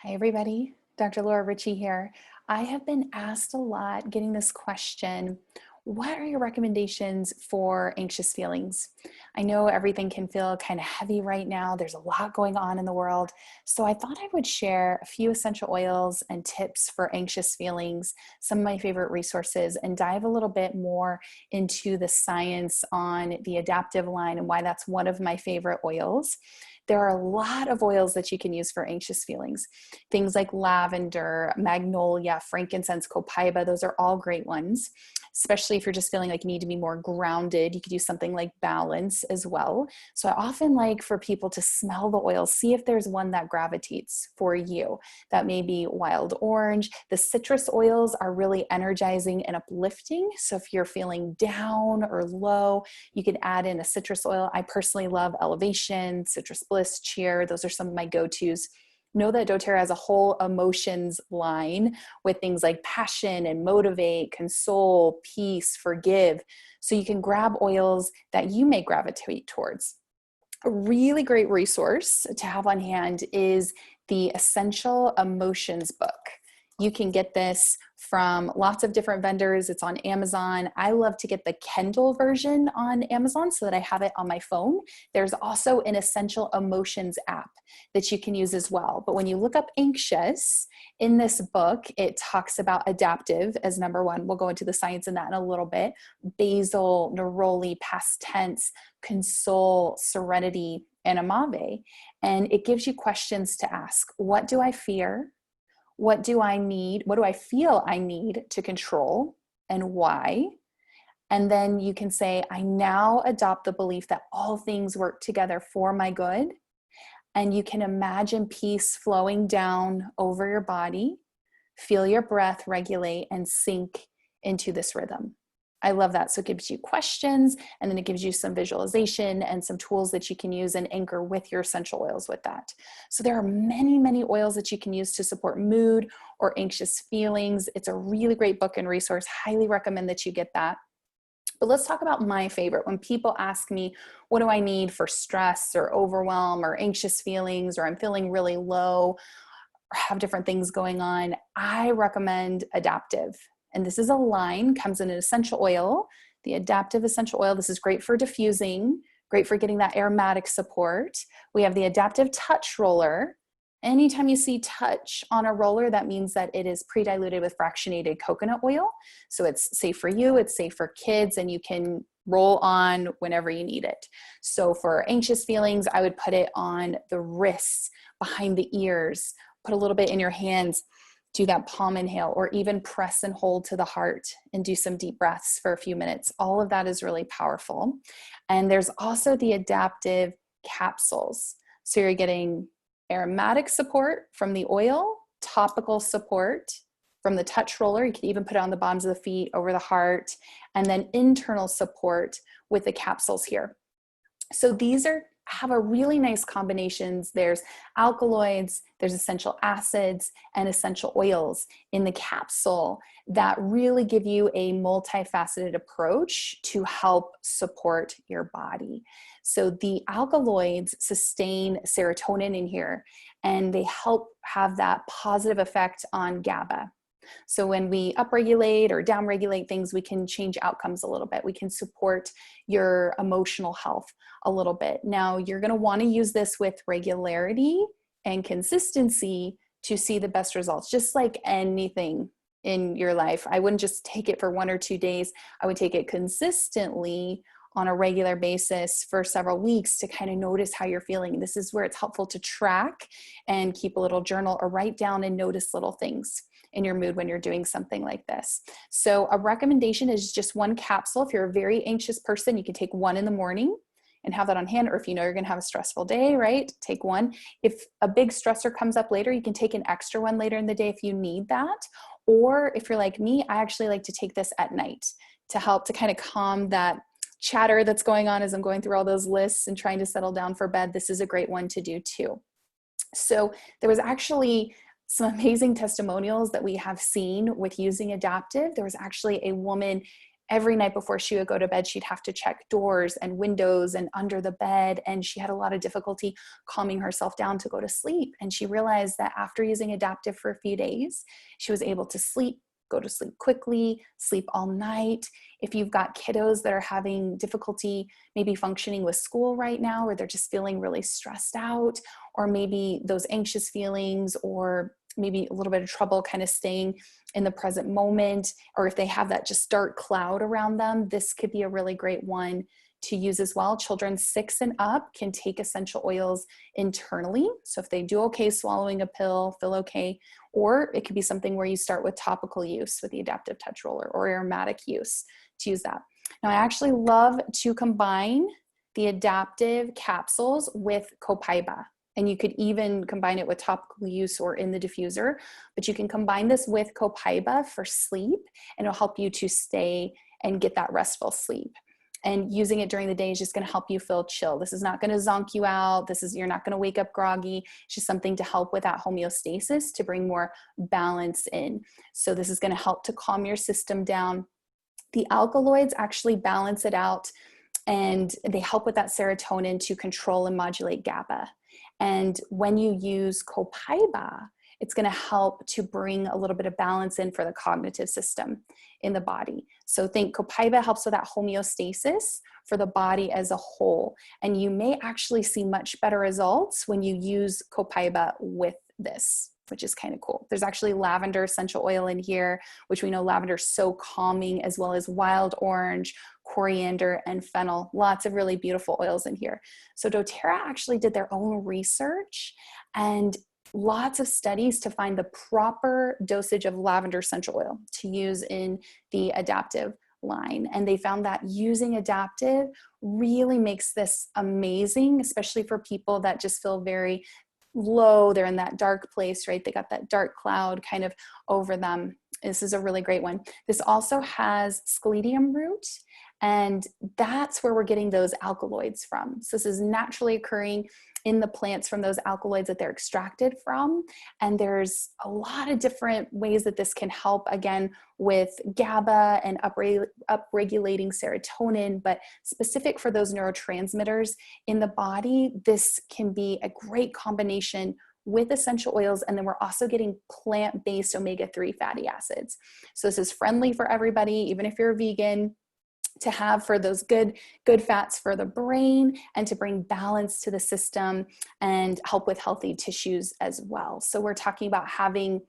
Hi, everybody. Dr. Laura Ricci here. I have been asked a lot getting this question, what are your recommendations for anxious feelings? I know everything can feel kind of heavy right now. There's a lot going on in the world. So I thought I would share a few essential oils and tips for anxious feelings, some of my favorite resources, and dive a little bit more into the science on the Adaptiv Line and why that's one of my favorite oils. There are a lot of oils that you can use for anxious feelings. Things like lavender, magnolia, frankincense, copaiba, those are all great ones, especially if you're just feeling like you need to be more grounded. You could use something like balance as well. So I often like for people to smell the oils, see if there's one that gravitates for you. That may be wild orange. The citrus oils are really energizing and uplifting. So if you're feeling down or low, you can add in a citrus oil. I personally love Elevation, Citrus Bliss, Cheer. Those are some of my go-tos. Know that doTERRA has a whole emotions line with things like passion and motivate, console, peace, forgive. So you can grab oils that you may gravitate towards. A really great resource to have on hand is the Essential Emotions book. You can get this from lots of different vendors. It's on Amazon. I love to get the Kindle version on Amazon so that I have it on my phone. There's also an Essential Emotions app that you can use as well. But when you look up anxious in this book, it talks about adaptive as number one. We'll go into the science in that in a little bit. Basal, neroli, past tense, console, serenity, and amave. And it gives you questions to ask. What do I fear? What do I need? What do I feel I need to control and why? And then you can say, I now adopt the belief that all things work together for my good. And you can imagine peace flowing down over your body, feel your breath regulate and sink into this rhythm. I love that. So it gives you questions, and then it gives you some visualization and some tools that you can use and anchor with your essential oils with that. So there are many, many oils that you can use to support mood or anxious feelings. It's a really great book and resource. Highly recommend that you get that. But let's talk about my favorite. When people ask me, what do I need for stress or overwhelm or anxious feelings, or I'm feeling really low or have different things going on, I recommend Adaptiv. And this is a line, comes in an essential oil, the Adaptiv essential oil. This is great for diffusing, great for getting that aromatic support. We have the Adaptiv touch roller. Anytime you see touch on a roller, that means that it is pre-diluted with fractionated coconut oil. So it's safe for you, it's safe for kids, and you can roll on whenever you need it. So for anxious feelings, I would put it on the wrists, behind the ears, put a little bit in your hands, do that palm inhale, or even press and hold to the heart and do some deep breaths for a few minutes. All of that is really powerful. And there's also the Adaptiv capsules. So you're getting aromatic support from the oil, topical support from the touch roller. You can even put it on the bottoms of the feet, over the heart, and then internal support with the capsules here. So these have a really nice combinations. There's alkaloids, there's essential acids, and essential oils in the capsule that really give you a multifaceted approach to help support your body. So the alkaloids sustain serotonin in here, and they help have that positive effect on GABA. So when we upregulate or downregulate things, we can change outcomes a little bit. We can support your emotional health a little bit. Now, you're going to want to use this with regularity and consistency to see the best results, just like anything in your life. I wouldn't just take it for 1 or 2 days. I would take it consistently on a regular basis for several weeks to kind of notice how you're feeling. This is where it's helpful to track and keep a little journal or write down and notice little things in your mood when you're doing something like this. So a recommendation is just 1 capsule. If you're a very anxious person, you can take 1 in the morning and have that on hand. Or if you know you're going to have a stressful day, right? Take 1. If a big stressor comes up later, you can take an extra one later in the day if you need that. Or if you're like me, I actually like to take this at night to help to kind of calm that chatter that's going on as I'm going through all those lists and trying to settle down for bed. This is a great one to do too. So there was actually some amazing testimonials that we have seen with using Adaptiv. There was actually a woman every night before she would go to bed, she'd have to check doors and windows and under the bed. And she had a lot of difficulty calming herself down to go to sleep. And she realized that after using Adaptiv for a few days, she was able to sleep, go to sleep quickly, sleep all night. If you've got kiddos that are having difficulty maybe functioning with school right now, or they're just feeling really stressed out, or maybe those anxious feelings, or maybe a little bit of trouble kind of staying in the present moment, or if they have that just dark cloud around them, this could be a really great one to use as well. Children 6 and up can take essential oils internally. So if they do okay swallowing a pill, feel okay, or it could be something where you start with topical use with the Adaptiv Touch Roller, or aromatic use to use that. Now, I actually love to combine the Adaptiv capsules with copaiba. And you could even combine it with topical use or in the diffuser, but you can combine this with copaiba for sleep, and it'll help you to stay and get that restful sleep. And using it during the day is just going to help you feel chill. This is not going to zonk you out. You're not going to wake up groggy. It's just something to help with that homeostasis, to bring more balance in. So this is going to help to calm your system down. The alkaloids actually balance it out, and they help with that serotonin to control and modulate GABA. And when you use copaiba, it's going to help to bring a little bit of balance in for the cognitive system in the body. So think copaiba helps with that homeostasis for the body as a whole. And you may actually see much better results when you use copaiba with this, which is kind of cool. There's actually lavender essential oil in here, which we know lavender is so calming, as well as wild orange, coriander, and fennel. Lots of really beautiful oils in here. So doTERRA actually did their own research and lots of studies to find the proper dosage of lavender essential oil to use in the Adaptiv line. And they found that using Adaptiv really makes this amazing, especially for people that just feel very low. They're in that dark place, right? They got that dark cloud kind of over them. This is a really great one. This also has scledium root, and that's where we're getting those alkaloids from. So this is naturally occurring in the plants from those alkaloids that they're extracted from. And there's a lot of different ways that this can help, again, with GABA and upregulating serotonin, but specific for those neurotransmitters in the body, this can be a great combination with essential oils. And then we're also getting plant-based omega-3 fatty acids. So this is friendly for everybody, even if you're a vegan, to have for those good fats for the brain, and to bring balance to the system and help with healthy tissues as well. So we're talking about having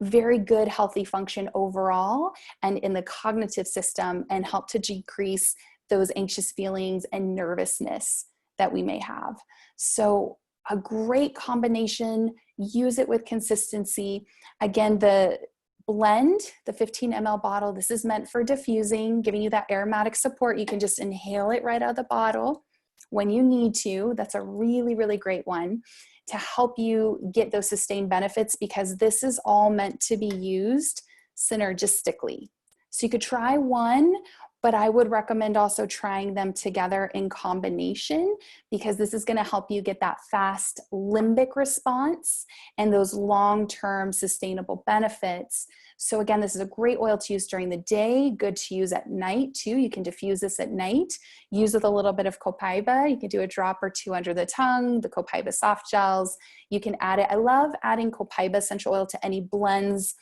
very good healthy function overall and in the cognitive system, and help to decrease those anxious feelings and nervousness that we may have. So a great combination. Use it with consistency. Again, the blend, the 15 ml bottle, this is meant for diffusing, giving you that aromatic support. You can just inhale it right out of the bottle when you need to. That's a really, really great one to help you get those sustained benefits, because this is all meant to be used synergistically. So you could try one, but I would recommend also trying them together in combination, because this is going to help you get that fast limbic response and those long-term sustainable benefits. So again, this is a great oil to use during the day, good to use at night too. You can diffuse this at night, use with a little bit of copaiba. You can do a drop or two under the tongue, the copaiba soft gels. You can add it. I love adding copaiba essential oil to any blends,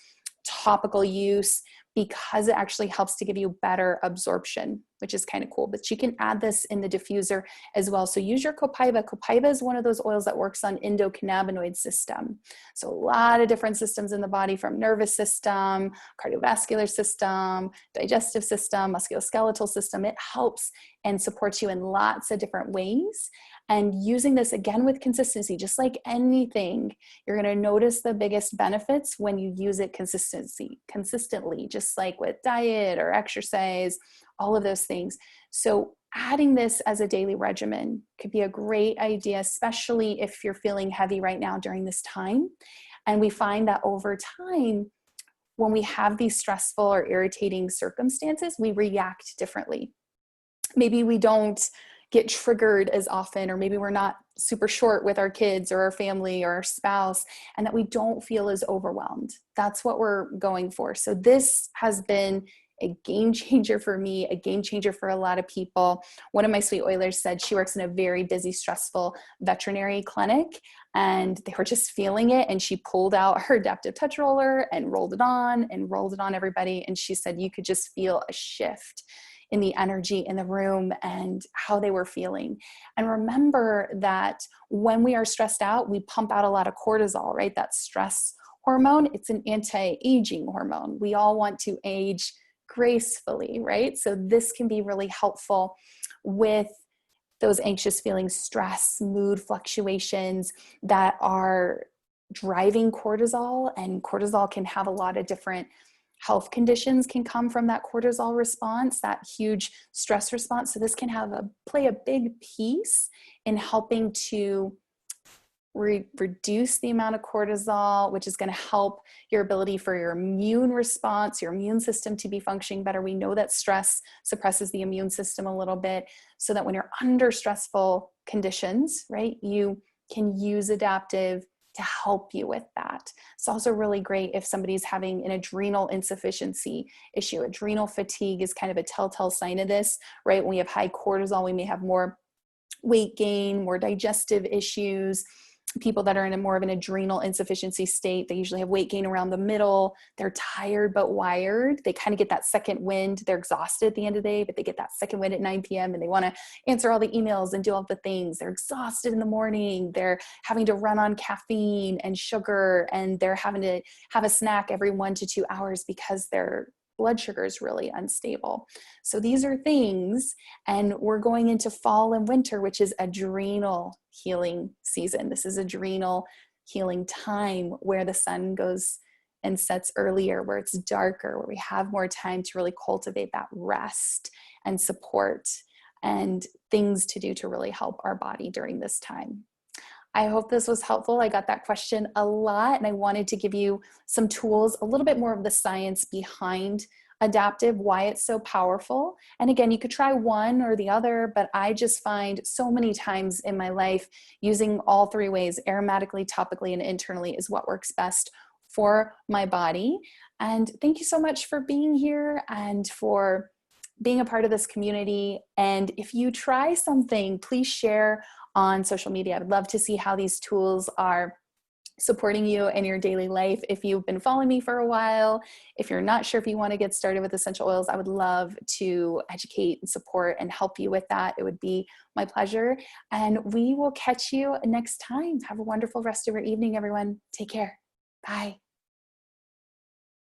topical use, because it actually helps to give you better absorption, which is kind of cool. But you can add this in the diffuser as well. So use your copaiba. Copaiba is one of those oils that works on endocannabinoid system. So a lot of different systems in the body, from nervous system, cardiovascular system, digestive system, musculoskeletal system. It helps and supports you in lots of different ways. And using this again with consistency, just like anything, you're going to notice the biggest benefits when you use it consistently, just like with diet or exercise, all of those things. So adding this as a daily regimen could be a great idea, especially if you're feeling heavy right now during this time. And we find that over time, when we have these stressful or irritating circumstances, we react differently. Maybe we don't get triggered as often, or maybe we're not super short with our kids or our family or our spouse, and that we don't feel as overwhelmed. That's what we're going for. So this has been a game changer for me, a game changer for a lot of people. One of my sweet oilers said she works in a very busy, stressful veterinary clinic, and they were just feeling it. And she pulled out her Adaptiv Touch Roller and rolled it on everybody. And she said you could just feel a shift in the energy in the room and how they were feeling. And remember that when we are stressed out, we pump out a lot of cortisol, right? That stress hormone, it's an anti-aging hormone. We all want to age gracefully, right? So this can be really helpful with those anxious feelings, stress, mood fluctuations that are driving cortisol. And cortisol can have a lot of different health conditions can come from that cortisol response, that huge stress response. So this can play a big piece in helping to reduce the amount of cortisol, which is going to help your ability for your immune response, your immune system to be functioning better. We know that stress suppresses the immune system a little bit, so that when you're under stressful conditions, right, you can use Adaptiv to help you with that. It's also really great if somebody's having an adrenal insufficiency issue. Adrenal fatigue is kind of a telltale sign of this, right? When we have high cortisol, we may have more weight gain, more digestive issues. People that are in a more of an adrenal insufficiency state, they usually have weight gain around the middle. They're tired but wired. They kind of get that second wind. They're exhausted at the end of the day, but they get that second wind at 9 p.m. and they want to answer all the emails and do all the things. They're exhausted in the morning. They're having to run on caffeine and sugar, and they're having to have a snack every 1 to 2 hours because their blood sugar is really unstable. So these are things, and we're going into fall and winter, which is adrenal healing season. This is adrenal healing time where the sun goes and sets earlier, where it's darker, where we have more time to really cultivate that rest and support and things to do to really help our body during this time. I hope this was helpful. I got that question a lot, and I wanted to give you some tools, a little bit more of the science behind Adaptiv, why it's so powerful. And again, you could try one or the other, but I just find so many times in my life using all three ways, aromatically, topically, and internally, is what works best for my body. And thank you so much for being here and for being a part of this community. And if you try something, please share on social media. I would love to see how these tools are supporting you in your daily life. If you've been following me for a while, if you're not sure if you want to get started with essential oils, I would love to educate and support and help you with that. It would be my pleasure. And we will catch you next time. Have a wonderful rest of your evening, everyone. Take care. Bye.